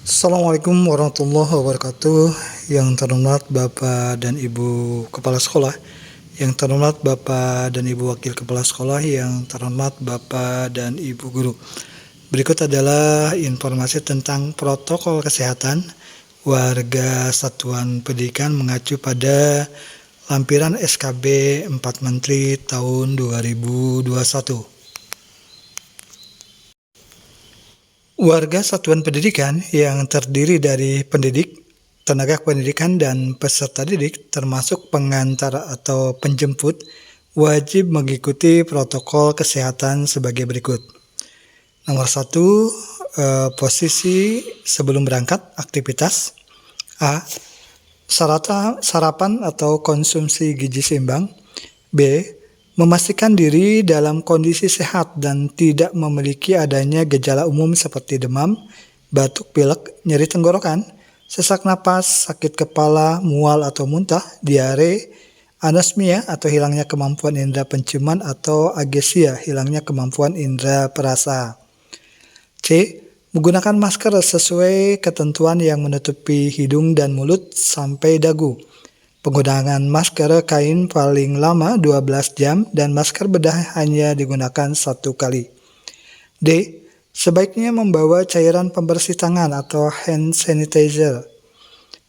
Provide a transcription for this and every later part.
Assalamualaikum warahmatullahi wabarakatuh. Yang terhormat Bapak dan Ibu Kepala Sekolah, yang terhormat Bapak dan Ibu Wakil Kepala Sekolah, yang terhormat Bapak dan Ibu Guru. Berikut adalah informasi tentang protokol kesehatan warga Satuan Pendidikan mengacu pada lampiran SKB 4 Menteri tahun 2021. Warga Satuan Pendidikan yang terdiri dari pendidik, tenaga pendidikan, dan peserta didik termasuk pengantar atau penjemput wajib mengikuti protokol kesehatan sebagai berikut. Nomor 1, posisi sebelum berangkat aktivitas. A. Sarapan atau konsumsi gizi seimbang. B. Memastikan diri dalam kondisi sehat dan tidak memiliki adanya gejala umum seperti demam, batuk pilek, nyeri tenggorokan, sesak napas, sakit kepala, mual atau muntah, diare, anosmia atau hilangnya kemampuan indera penciuman, atau agesia, hilangnya kemampuan indera perasa. C. Menggunakan masker sesuai ketentuan yang menutupi hidung dan mulut sampai dagu. Penggunaan masker kain paling lama 12 jam dan masker bedah hanya digunakan 1 kali. D. Sebaiknya membawa cairan pembersih tangan atau hand sanitizer.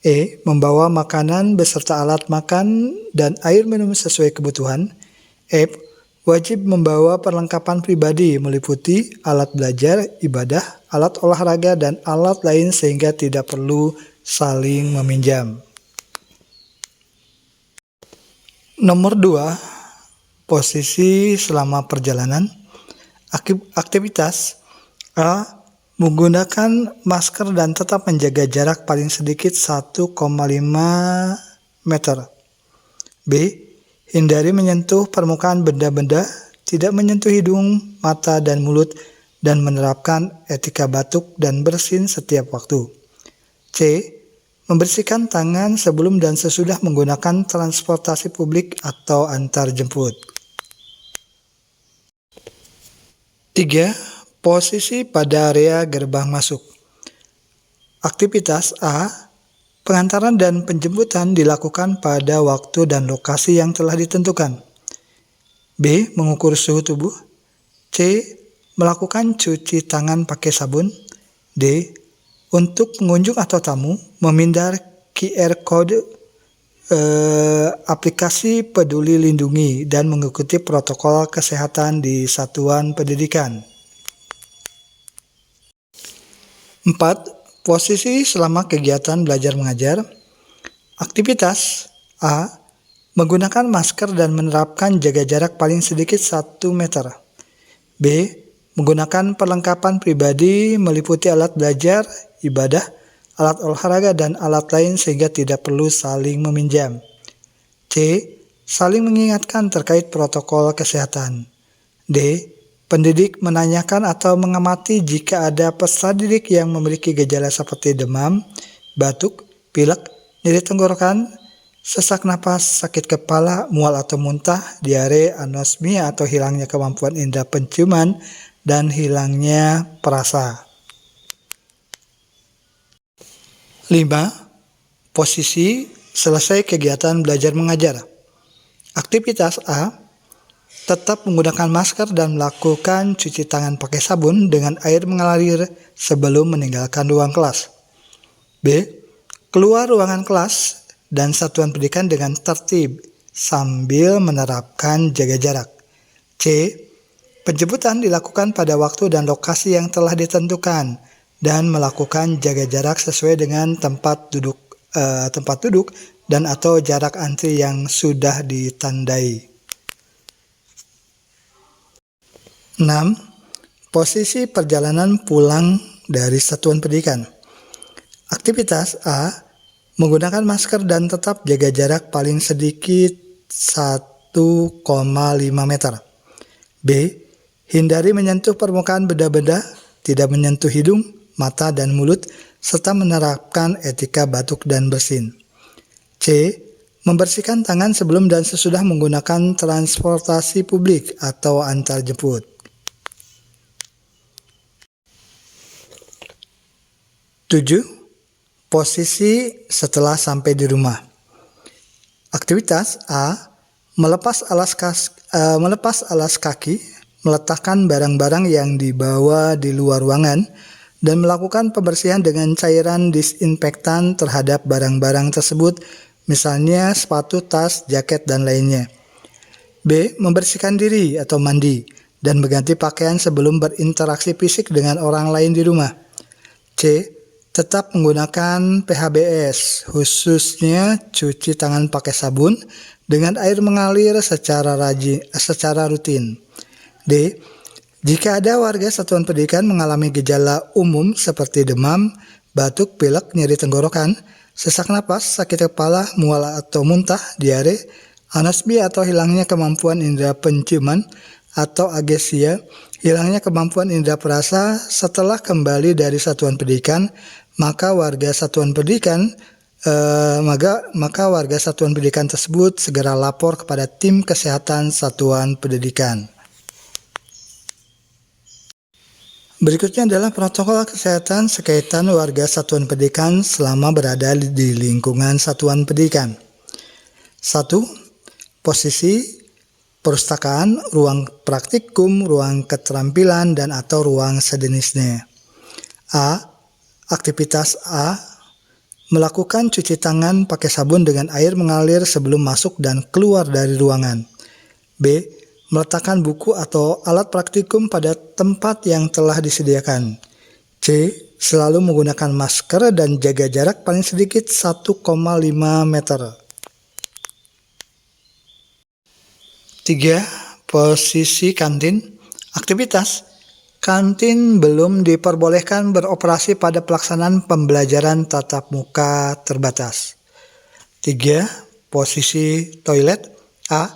E. Membawa makanan beserta alat makan dan air minum sesuai kebutuhan. F. Wajib membawa perlengkapan pribadi meliputi alat belajar, ibadah, alat olahraga, dan alat lain sehingga tidak perlu saling meminjam. Nomor 2, posisi selama perjalanan. Aktivitas. A. Menggunakan masker dan tetap menjaga jarak paling sedikit 1,5 meter. B. Hindari menyentuh permukaan benda-benda, tidak menyentuh hidung, mata, dan mulut, dan menerapkan etika batuk dan bersin setiap waktu. C. Membersihkan tangan sebelum dan sesudah menggunakan transportasi publik atau antar jemput. 3. Posisi pada area gerbang masuk. Aktivitas. A. Pengantaran dan penjemputan dilakukan pada waktu dan lokasi yang telah ditentukan. B. Mengukur suhu tubuh. C. Melakukan cuci tangan pakai sabun. D. Untuk pengunjung atau tamu, memindar QR Code aplikasi Peduli Lindungi dan mengikuti protokol kesehatan di Satuan Pendidikan. 4. Posisi selama kegiatan belajar mengajar. Aktivitas. A. Menggunakan masker dan menerapkan jaga jarak paling sedikit 1 meter. B. Menggunakan perlengkapan pribadi meliputi alat belajar, ibadah, alat olahraga, dan alat lain sehingga tidak perlu saling meminjam. C. Saling mengingatkan terkait protokol kesehatan. D. Pendidik menanyakan atau mengamati jika ada peserta didik yang memiliki gejala seperti demam, batuk, pilek, nyeri tenggorokan, sesak napas, sakit kepala, mual atau muntah, diare, anosmia atau hilangnya kemampuan indera penciuman, dan hilangnya perasa. 5. Posisi selesai kegiatan belajar mengajar. Aktivitas. A. Tetap menggunakan masker dan melakukan cuci tangan pakai sabun dengan air mengalir sebelum meninggalkan ruang kelas. B. Keluar ruangan kelas dan satuan pendidikan dengan tertib sambil menerapkan jaga jarak. C. Penjemputan dilakukan pada waktu dan lokasi yang telah ditentukan dan melakukan jaga jarak sesuai dengan tempat duduk dan atau jarak antri yang sudah ditandai. 6. Posisi perjalanan pulang dari satuan pendidikan. Aktivitas. A. Menggunakan masker dan tetap jaga jarak paling sedikit 1,5 meter. B. Hindari menyentuh permukaan benda-benda, tidak menyentuh hidung, mata, dan mulut, serta menerapkan etika batuk dan bersin. C. Membersihkan tangan sebelum dan sesudah menggunakan transportasi publik atau antar jemput. 7. Posisi setelah sampai di rumah. Aktivitas A. Melepas alas kaki, meletakkan barang-barang yang dibawa di luar ruangan, dan melakukan pembersihan dengan cairan disinfektan terhadap barang-barang tersebut, misalnya sepatu, tas, jaket, dan lainnya. B. Membersihkan diri atau mandi, dan mengganti pakaian sebelum berinteraksi fisik dengan orang lain di rumah. C. Tetap menggunakan PHBS, khususnya cuci tangan pakai sabun dengan air mengalir secara rutin. D. Jika ada warga satuan pendidikan mengalami gejala umum seperti demam, batuk, pilek, nyeri tenggorokan, sesak napas, sakit kepala, mual atau muntah, diare, anosmia atau hilangnya kemampuan indera penciuman, atau agesia, hilangnya kemampuan indera perasa setelah kembali dari satuan pendidikan, maka warga satuan pendidikan tersebut segera lapor kepada tim kesehatan satuan pendidikan. Berikutnya adalah protokol kesehatan sekaitan warga satuan pendidikan selama berada di lingkungan satuan pendidikan. 1. Posisi perpustakaan, ruang praktikum, ruang keterampilan, dan atau ruang sejenisnya. A. Aktivitas A. Melakukan cuci tangan pakai sabun dengan air mengalir sebelum masuk dan keluar dari ruangan. B. Meletakkan buku atau alat praktikum pada tempat yang telah disediakan. C. Selalu menggunakan masker dan jaga jarak paling sedikit 1,5 meter. 3. Posisi kantin. Aktivitas. Kantin belum diperbolehkan beroperasi pada pelaksanaan pembelajaran tatap muka terbatas. 3. Posisi toilet. A.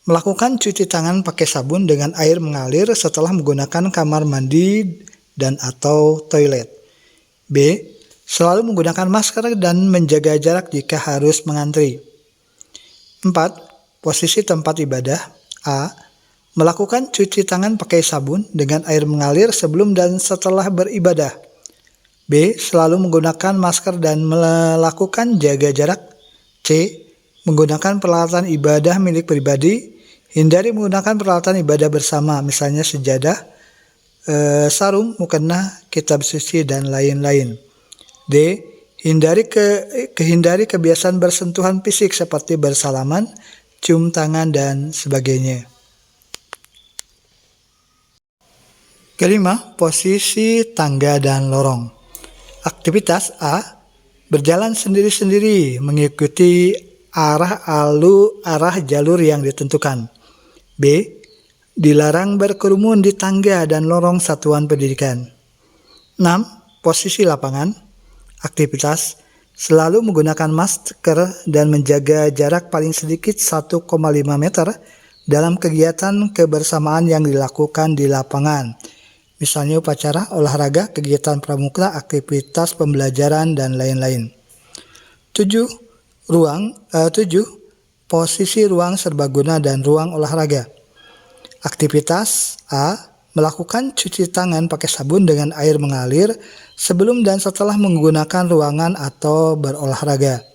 Melakukan cuci tangan pakai sabun dengan air mengalir setelah menggunakan kamar mandi dan atau toilet. B. Selalu menggunakan masker dan menjaga jarak jika harus mengantri. 4. Posisi tempat ibadah. A. Melakukan cuci tangan pakai sabun dengan air mengalir sebelum dan setelah beribadah. B. Selalu menggunakan masker dan melakukan jaga jarak. C. Menggunakan peralatan ibadah milik pribadi. Hindari menggunakan peralatan ibadah bersama, misalnya sejadah, sarung, mukena, kitab suci, dan lain-lain. D. Hindari kebiasaan bersentuhan fisik seperti bersalaman, cium tangan, dan sebagainya. Kelima, posisi tangga dan lorong. Aktivitas A. Berjalan sendiri-sendiri mengikuti arah jalur yang ditentukan. B. Dilarang berkerumun di tangga dan lorong satuan pendidikan. 6. Posisi lapangan. Aktivitas. Selalu menggunakan masker dan menjaga jarak paling sedikit 1,5 meter dalam kegiatan kebersamaan yang dilakukan di lapangan. Misalnya upacara, olahraga, kegiatan pramuka, aktivitas pembelajaran, dan lain-lain. 7. Posisi ruang serbaguna dan ruang olahraga. Aktivitas A. Melakukan cuci tangan pakai sabun dengan air mengalir sebelum dan setelah menggunakan ruangan atau berolahraga.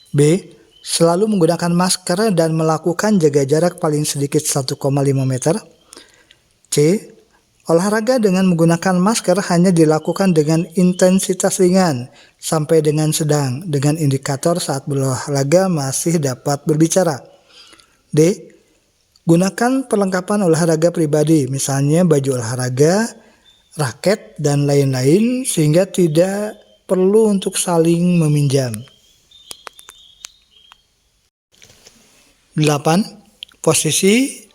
B. Selalu menggunakan masker dan melakukan jaga jarak paling sedikit 1,5 meter. C. Olahraga dengan menggunakan masker hanya dilakukan dengan intensitas ringan sampai dengan sedang, dengan indikator saat berolahraga masih dapat berbicara. D. Gunakan perlengkapan olahraga pribadi, misalnya baju olahraga, raket, dan lain-lain, sehingga tidak perlu untuk saling meminjam. 8. Posisi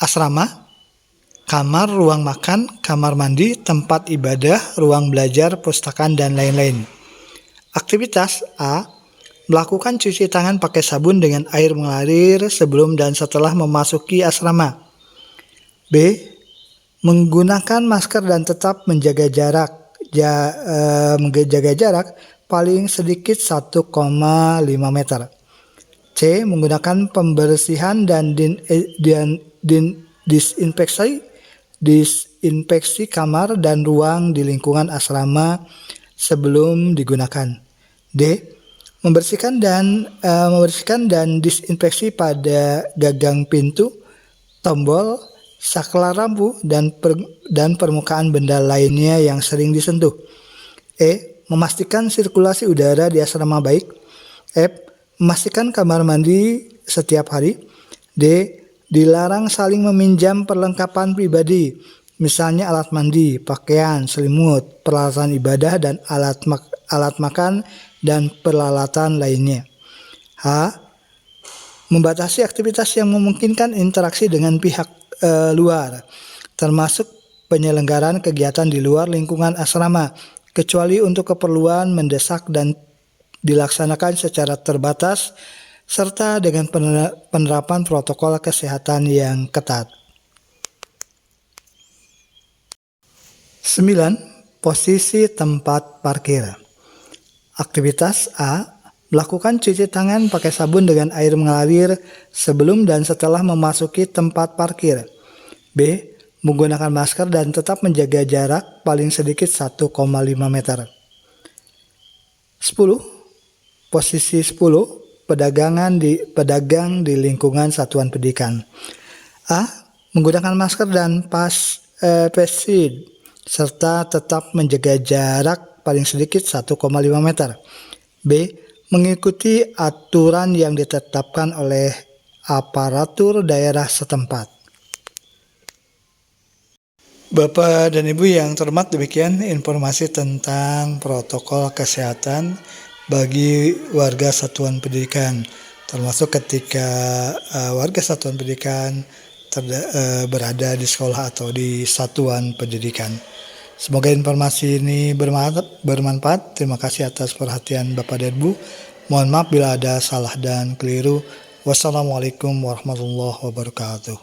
asrama. Kamar, ruang makan, kamar mandi, tempat ibadah, ruang belajar, perpustakaan, dan lain-lain. Aktivitas A. Melakukan cuci tangan pakai sabun dengan air mengalir sebelum dan setelah memasuki asrama. B. Menggunakan masker dan tetap menjaga jarak paling sedikit 1,5 meter. C. Menggunakan pembersihan dan disinfeksi kamar dan ruang di lingkungan asrama sebelum digunakan. D. Membersihkan dan disinfeksi pada gagang pintu, tombol, saklar lampu, dan permukaan benda lainnya yang sering disentuh. E. Memastikan sirkulasi udara di asrama baik. F. Memastikan kamar mandi setiap hari. D. Dilarang saling meminjam perlengkapan pribadi, misalnya alat mandi, pakaian, selimut, peralatan ibadah, dan alat makan dan peralatan lainnya. H. Membatasi aktivitas yang memungkinkan interaksi dengan pihak luar, termasuk penyelenggaraan kegiatan di luar lingkungan asrama, kecuali untuk keperluan mendesak dan dilaksanakan secara terbatas, serta dengan penerapan protokol kesehatan yang ketat. 9. Posisi tempat parkir. Aktivitas A. Melakukan cuci tangan pakai sabun dengan air mengalir sebelum dan setelah memasuki tempat parkir. B. Menggunakan masker dan tetap menjaga jarak paling sedikit 1,5 meter. 10. Posisi 10. Pedagang di lingkungan satuan pendidikan. A. Menggunakan masker dan face shield serta tetap menjaga jarak paling sedikit 1,5 meter. B. Mengikuti aturan yang ditetapkan oleh aparatur daerah setempat. Bapak dan Ibu yang terhormat, demikian informasi tentang protokol kesehatan bagi warga satuan pendidikan, termasuk ketika warga satuan pendidikan berada di sekolah atau di satuan pendidikan. Semoga informasi ini bermanfaat. Terima kasih atas perhatian Bapak dan Ibu. Mohon maaf bila ada salah dan keliru. Wassalamualaikum warahmatullahi wabarakatuh.